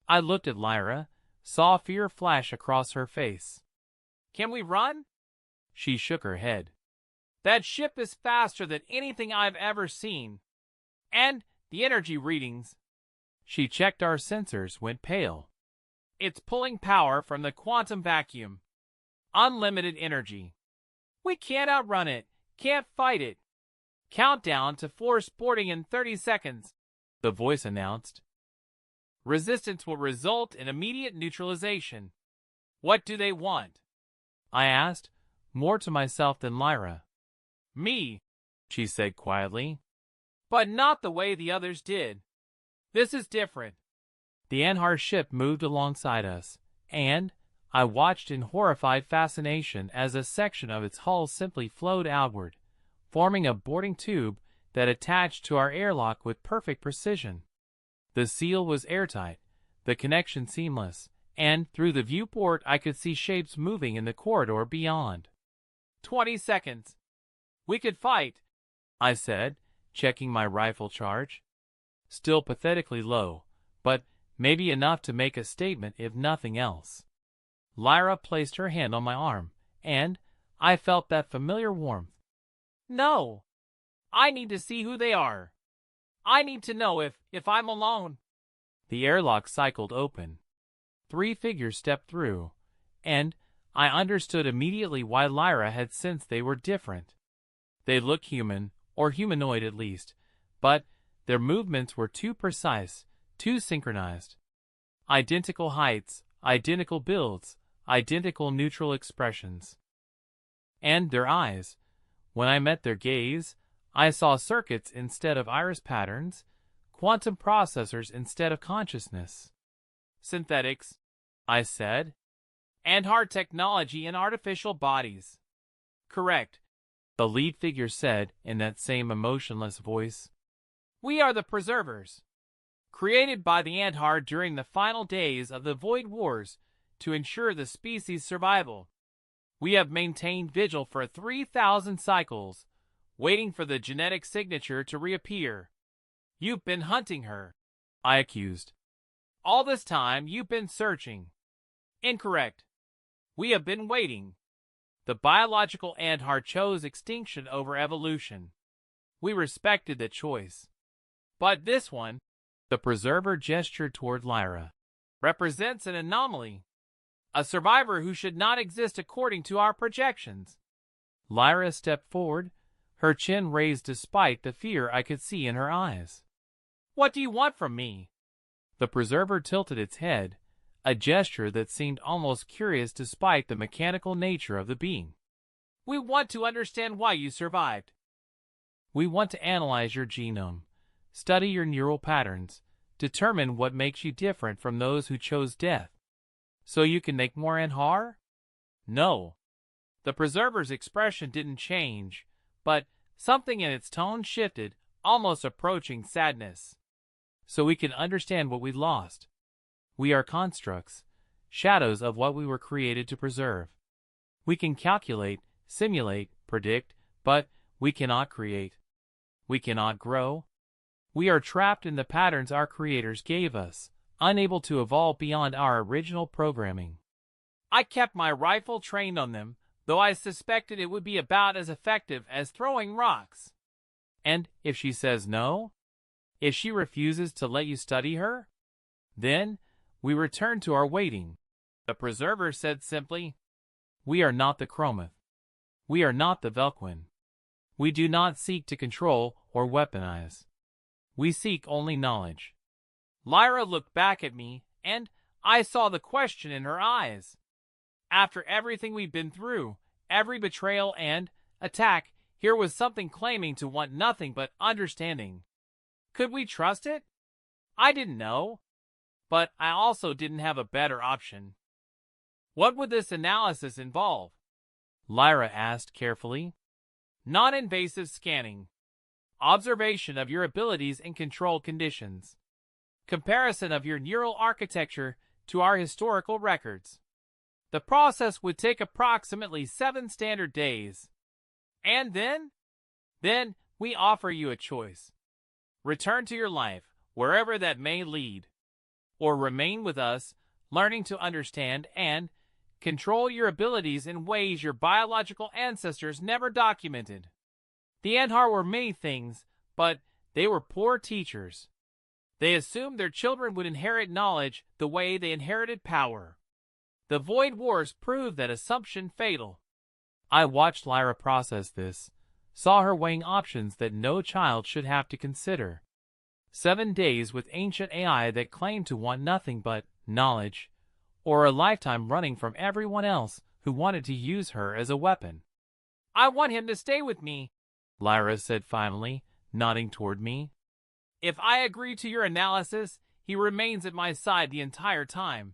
I looked at Lyra, saw fear flash across her face. Can we run? She shook her head. That ship is faster than anything I've ever seen. And the energy readings. She checked our sensors, went pale. It's pulling power from the quantum vacuum. Unlimited energy. We can't outrun it, Can't fight it. Countdown to force boarding in 30 seconds, the voice announced. Resistance will result in immediate neutralization. What do they want? I asked, more to myself than Lyra. Me, she said quietly. But not the way the others did. This is different. The Anhar ship moved alongside us, and I watched in horrified fascination as a section of its hull simply flowed outward, forming a boarding tube that attached to our airlock with perfect precision. The seal was airtight, the connection seamless, and through the viewport I could see shapes moving in the corridor beyond. 20 seconds. We could fight, I said, checking my rifle charge. Still pathetically low, but maybe enough to make a statement if nothing else. Lyra placed her hand on my arm, and I felt that familiar warmth. No. I need to see who they are. I need to know if I'm alone. The airlock cycled open. 3 figures stepped through, and I understood immediately why Lyra had sensed they were different. They looked human, or humanoid at least, but their movements were too precise, too synchronized. Identical heights, identical builds, identical neutral expressions. And their eyes. When I met their gaze, I saw circuits instead of iris patterns, quantum processors instead of consciousness. Synthetics, I said. And hard technology in artificial bodies. Correct, the lead figure said in that same emotionless voice. We are the Preservers, created by the Andhar during the final days of the Void Wars to ensure the species' survival. We have maintained vigil for 3,000 cycles, waiting for the genetic signature to reappear. You've been hunting her, I accused. All this time you've been searching. Incorrect. We have been waiting. The biological Andhar chose extinction over evolution. We respected the choice. But this one, the Preserver gestured toward Lyra, represents an anomaly. A survivor who should not exist according to our projections. Lyra stepped forward, her chin raised despite the fear I could see in her eyes. What do you want from me? The Preserver tilted its head, a gesture that seemed almost curious despite the mechanical nature of the being. We want to understand why you survived. We want to analyze your genome, study your neural patterns, determine what makes you different from those who chose death. So you can make more Anhar? No. The Preserver's expression didn't change, but something in its tone shifted, almost approaching sadness. So we can understand what we lost. We are constructs, shadows of what we were created to preserve. We can calculate, simulate, predict, but we cannot create. We cannot grow. We are trapped in the patterns our creators gave us, unable to evolve beyond our original programming. I kept my rifle trained on them, though I suspected it would be about as effective as throwing rocks. And if she says no? If she refuses to let you study her? Then we return to our waiting. The Preserver said simply, We are not the Chromath. We are not the Velquin. We do not seek to control or weaponize. We seek only knowledge. Lyra looked back at me, and I saw the question in her eyes. After everything we'd been through, every betrayal and attack, here was something claiming to want nothing but understanding. Could we trust it? I didn't know, but I also didn't have a better option. What would this analysis involve? Lyra asked carefully. Non-invasive scanning. Observation of your abilities in controlled conditions. Comparison of your neural architecture to our historical records. The process would take approximately 7 standard days. And then? Then we offer you a choice. Return to your life, wherever that may lead. Or remain with us, learning to understand and control your abilities in ways your biological ancestors never documented. The Anhar were many things, but they were poor teachers. They assumed their children would inherit knowledge the way they inherited power. The Void Wars proved that assumption fatal. I watched Lyra process this, saw her weighing options that no child should have to consider. 7 days with ancient AI that claimed to want nothing but knowledge, or a lifetime running from everyone else who wanted to use her as a weapon. "I want him to stay with me," Lyra said finally, nodding toward me. "If I agree to your analysis, he remains at my side the entire time.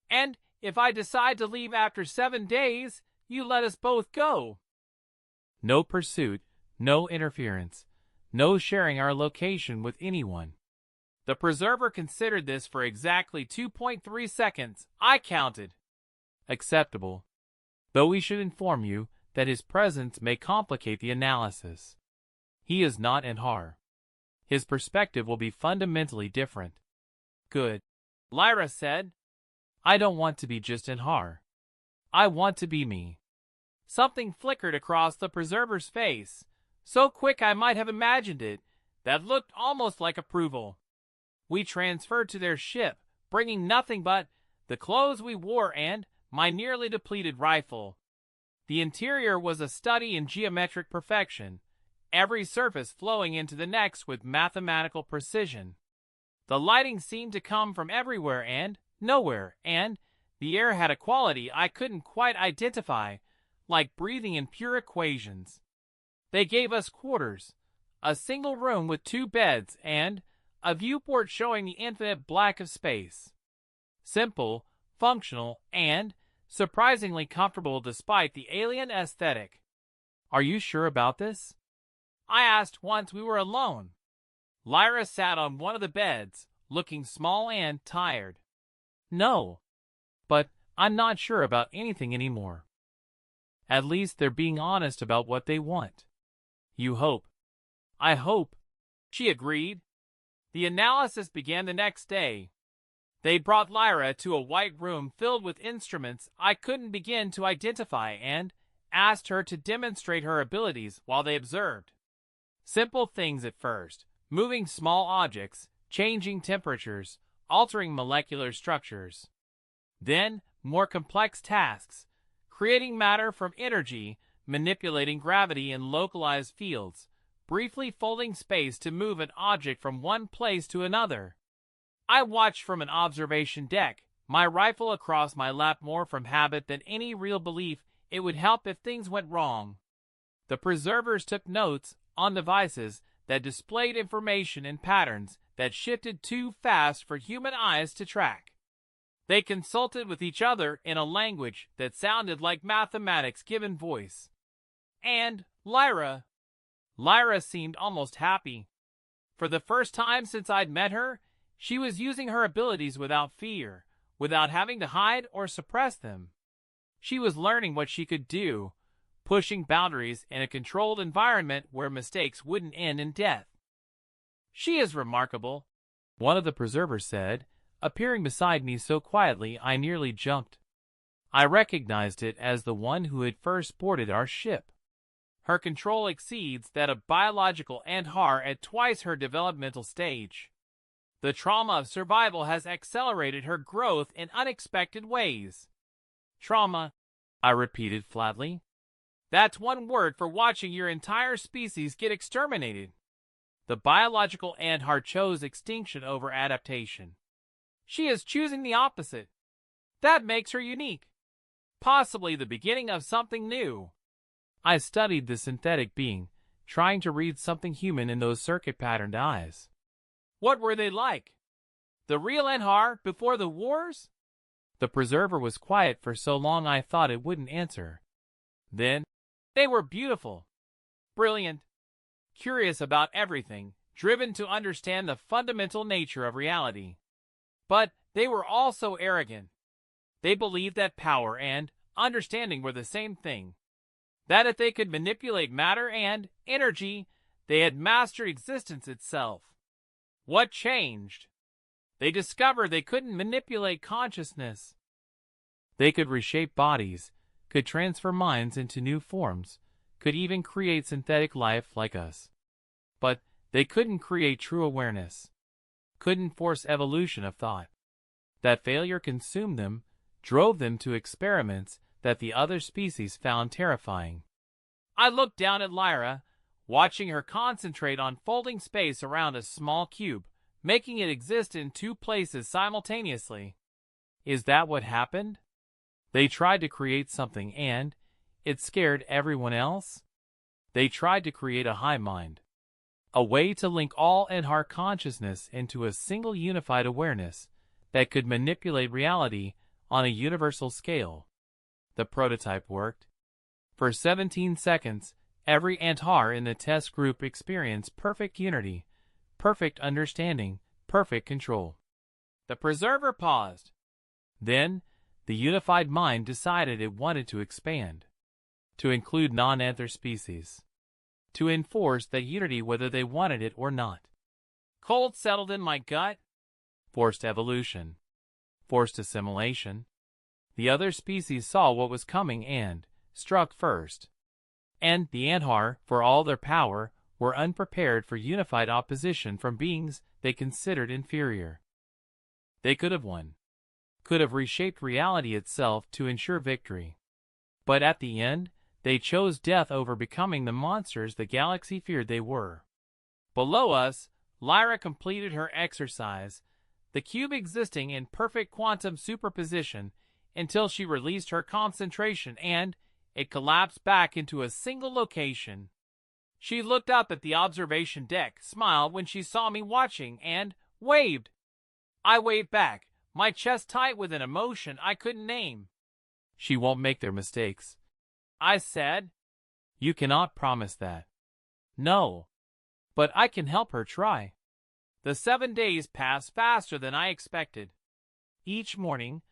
And if I decide to leave after 7 days, you let us both go." No pursuit, no interference, no sharing our location with anyone. The preserver considered this for exactly 2.3 seconds. I counted. Acceptable. Though we should inform you that his presence may complicate the analysis. He is not Anhar. His perspective will be fundamentally different. Good, Lyra said. I don't want to be just Anhar. I want to be me. Something flickered across the preserver's face, so quick I might have imagined it, that looked almost like approval. We transferred to their ship, bringing nothing but the clothes we wore and my nearly depleted rifle. The interior was a study in geometric perfection, every surface flowing into the next with mathematical precision. The lighting seemed to come from everywhere and nowhere, and the air had a quality I couldn't quite identify, like breathing in pure equations. They gave us quarters, a single room with 2 beds and a viewport showing the infinite black of space. Simple, functional, and surprisingly comfortable despite the alien aesthetic. "Are you sure about this?" I asked once we were alone. Lyra sat on one of the beds, looking small and tired. "No, but I'm not sure about anything anymore. At least they're being honest about what they want." "You hope." "I hope," she agreed. The analysis began the next day. They brought Lyra to a white room filled with instruments I couldn't begin to identify and asked her to demonstrate her abilities while they observed. Simple things at first, moving small objects, changing temperatures, altering molecular structures. Then, more complex tasks, creating matter from energy, manipulating gravity in localized fields, briefly folding space to move an object from one place to another. I watched from an observation deck, my rifle across my lap more from habit than any real belief it would help if things went wrong. The preservers took notes on devices that displayed information in patterns that shifted too fast for human eyes to track. They consulted with each other in a language that sounded like mathematics given voice. And Lyra seemed almost happy. For the first time since I'd met her, she was using her abilities without fear, without having to hide or suppress them. She was learning what she could do, pushing boundaries in a controlled environment where mistakes wouldn't end in death. "She is remarkable," one of the preservers said, appearing beside me so quietly I nearly jumped. I recognized it as the one who had first boarded our ship. Her control exceeds that of biological Anhar at twice her developmental stage. The trauma of survival has accelerated her growth in unexpected ways. "Trauma," I repeated flatly. "That's one word for watching your entire species get exterminated." The biological Anhar chose extinction over adaptation. She is choosing the opposite. That makes her unique. Possibly the beginning of something new. I studied the synthetic being, trying to read something human in those circuit-patterned eyes. "What were they like? The real Anhar before the wars?" The preserver was quiet for so long I thought it wouldn't answer. Then, "They were beautiful, brilliant, curious about everything, driven to understand the fundamental nature of reality. But they were also arrogant. They believed that power and understanding were the same thing. That if they could manipulate matter and energy, they had mastered existence itself. What changed? They discovered they couldn't manipulate consciousness. They could reshape bodies, could transfer minds into new forms, could even create synthetic life like us. But they couldn't create true awareness, couldn't force evolution of thought. That failure consumed them, drove them to experiments that the other species found terrifying." I looked down at Lyra, watching her concentrate on folding space around a small cube, making it exist in two places simultaneously. Is that what happened? They tried to create something and it scared everyone else? They tried to create a hive mind. A way to link all Endar consciousness into a single unified awareness that could manipulate reality on a universal scale. The prototype worked. For 17 seconds, every Endar in the test group experienced perfect unity, perfect understanding, perfect control. The preserver paused. Then, the unified mind decided it wanted to expand, to include non-Endar species, to enforce that unity whether they wanted it or not. Cold settled in my gut. Forced evolution. Forced assimilation. The other species saw what was coming and struck first. And the Endar, for all their power, were unprepared for unified opposition from beings they considered inferior. They could have won, could have reshaped reality itself to ensure victory. But at the end, they chose death over becoming the monsters the galaxy feared they were. Below us, Lyra completed her exercise, the cube existing in perfect quantum superposition until she released her concentration and it collapsed back into a single location. She looked up at the observation deck, smiled when she saw me watching, and waved. I waved back, my chest tight with an emotion I couldn't name. She won't make their mistakes, I said. You cannot promise that. No. But I can help her try. The 7 days passed faster than I expected. Each morning,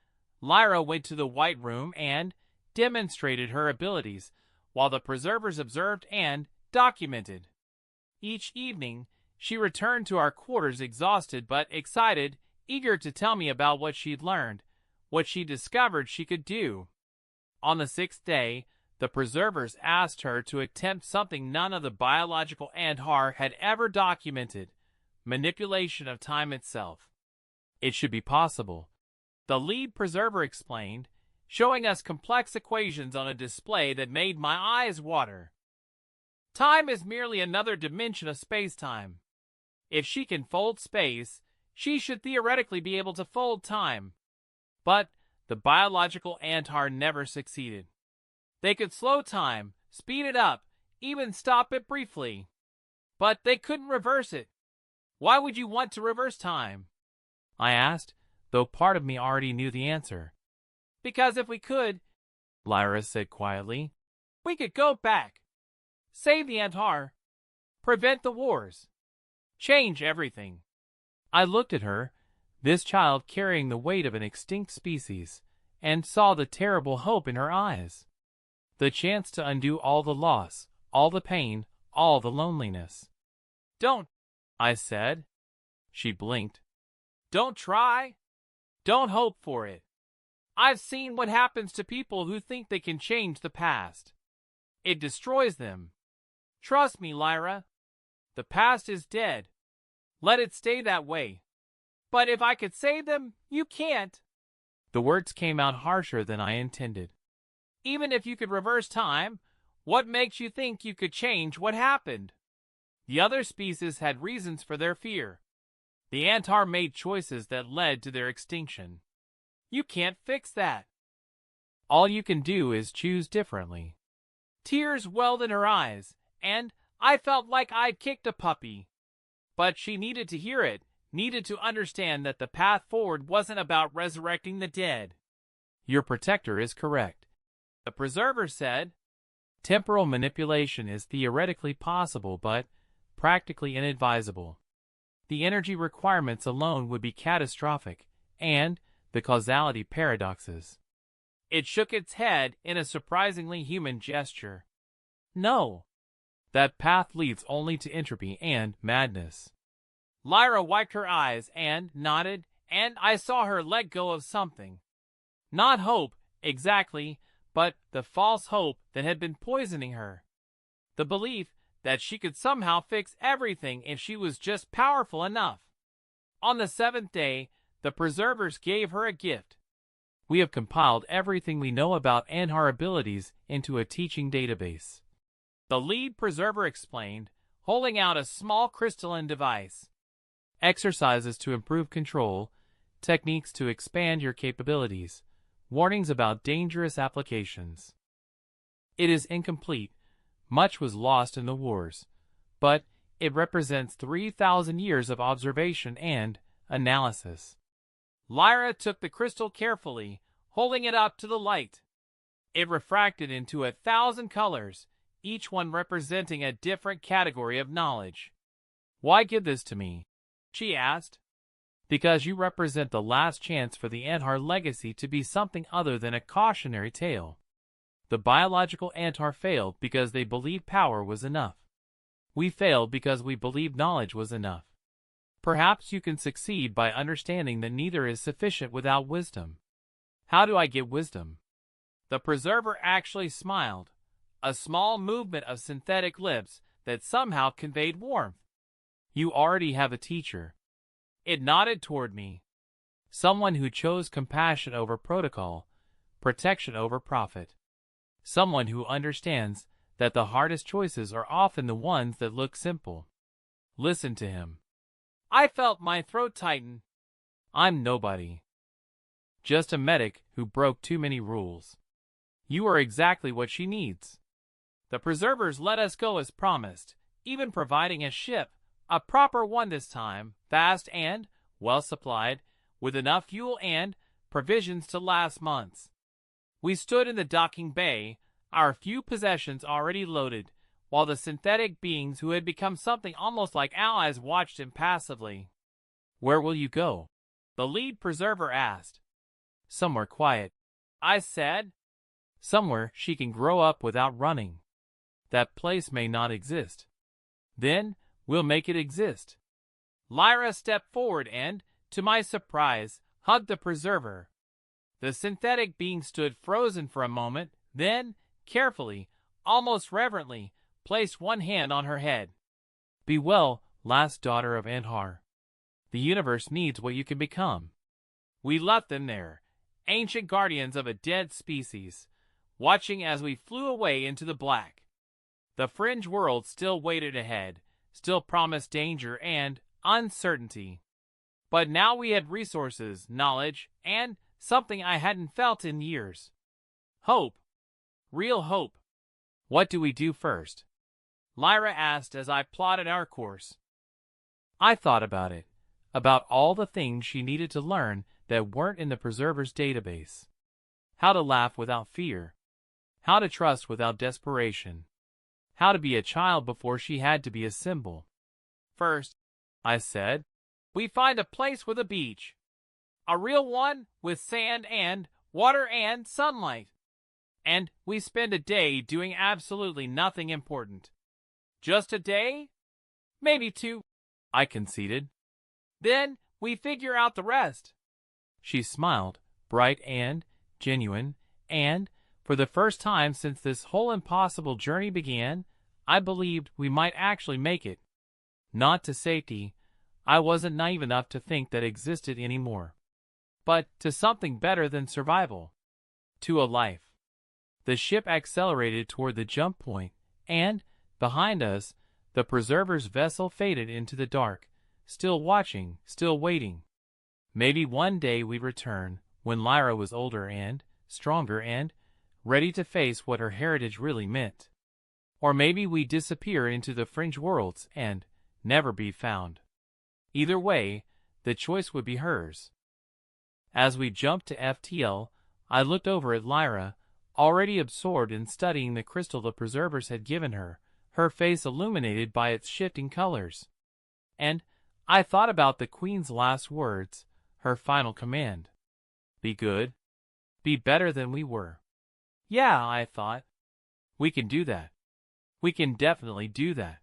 Lyra went to the White Room and demonstrated her abilities, while the preservers observed and documented. Each evening, she returned to our quarters exhausted but excited, eager to tell me about what she'd learned, what she discovered she could do. On the 6th day, the preservers asked her to attempt something none of the biological Endar had ever documented: manipulation of time itself. It should be possible, the lead preserver explained, showing us complex equations on a display that made my eyes water. Time is merely another dimension of space-time. If she can fold space, she should theoretically be able to fold time. But the biological Endar never succeeded. They could slow time, speed it up, even stop it briefly. But they couldn't reverse it. Why would you want to reverse time? I asked, though part of me already knew the answer. Because if we could, Lyra said quietly, we could go back, save the Endar, prevent the wars, change everything. I looked at her, this child carrying the weight of an extinct species, and saw the terrible hope in her eyes. The chance to undo all the loss, all the pain, all the loneliness. Don't, I said. She blinked. Don't try. Don't hope for it. I've seen what happens to people who think they can change the past. It destroys them. Trust me, Lyra. The past is dead. Let it stay that way. But if I could save them, you can't. The words came out harsher than I intended. Even if you could reverse time, what makes you think you could change what happened? The other species had reasons for their fear. The Endar made choices that led to their extinction. You can't fix that. All you can do is choose differently. Tears welled in her eyes, and I felt like I'd kicked a puppy. But she needed to hear it, needed to understand that the path forward wasn't about resurrecting the dead. Your protector is correct, the preserver said. Temporal manipulation is theoretically possible but practically inadvisable. The energy requirements alone would be catastrophic, and the causality paradoxes. It shook its head in a surprisingly human gesture. No. That path leads only to entropy and madness. Lyra wiped her eyes and nodded, and I saw her let go of something. Not hope, exactly, but the false hope that had been poisoning her. The belief that she could somehow fix everything if she was just powerful enough. On the 7th day, the preservers gave her a gift. We have compiled everything we know about Endar abilities into a teaching database. The lead preserver explained, holding out a small crystalline device. Exercises to improve control, techniques to expand your capabilities, warnings about dangerous applications. It is incomplete. Much was lost in the wars, but it represents 3,000 years of observation and analysis. Lyra took the crystal carefully, holding it up to the light. It refracted into 1,000 colors, each one representing a different category of knowledge. "Why give this to me?" she asked. "Because you represent the last chance for the Antar legacy to be something other than a cautionary tale. The biological Antar failed because they believed power was enough. We failed because we believed knowledge was enough. Perhaps you can succeed by understanding that neither is sufficient without wisdom." "How do I get wisdom?" The preserver actually smiled, a small movement of synthetic lips that somehow conveyed warmth. "You already have a teacher." It nodded toward me. "Someone who chose compassion over protocol, protection over profit. Someone who understands that the hardest choices are often the ones that look simple." Listen to him. I felt my throat tighten. I'm nobody. Just a medic who broke too many rules. You are exactly what she needs. The preservers let us go as promised, even providing a ship, a proper one this time, fast and well supplied, with enough fuel and provisions to last months. We stood in the docking bay, our few possessions already loaded, while the synthetic beings who had become something almost like allies watched impassively. "Where will you go?" the lead preserver asked. "Somewhere quiet," I said. "Somewhere she can grow up without running. That place may not exist. Then we'll make it exist." Lyra stepped forward and, to my surprise, hugged the preserver. The synthetic being stood frozen for a moment, then, carefully, almost reverently, placed one hand on her head. "Be well, last daughter of Antar. The universe needs what you can become." We left them there, ancient guardians of a dead species, watching as we flew away into the black. The fringe world still waited ahead, still promised danger and uncertainty. But now we had resources, knowledge, and something I hadn't felt in years. Hope. Real hope. "What do we do first?" Lyra asked as I plotted our course. I thought about it, about all the things she needed to learn that weren't in the preserver's database. How to laugh without fear. How to trust without desperation. How to be a child before she had to be a symbol. "First," I said, "we find a place with a beach. A real one with sand and water and sunlight. And we spend a day doing absolutely nothing important. Just a day? Maybe two," I conceded. "Then we figure out the rest." She smiled, bright and genuine, and, for the first time since this whole impossible journey began, I believed we might actually make it. Not to safety, I wasn't naive enough to think that existed anymore. But to something better than survival. To a life. The ship accelerated toward the jump point, and, behind us, the preserver's vessel faded into the dark, still watching, still waiting. Maybe one day we'd return, when Lyra was older and stronger and ready to face what her heritage really meant. Or maybe we'd disappear into the fringe worlds and never be found. Either way, the choice would be hers. As we jumped to FTL, I looked over at Lyra, already absorbed in studying the crystal the preservers had given her, her face illuminated by its shifting colors. And I thought about the Queen's last words, her final command. Be good. Be better than we were. Yeah, I thought. We can do that. We can definitely do that.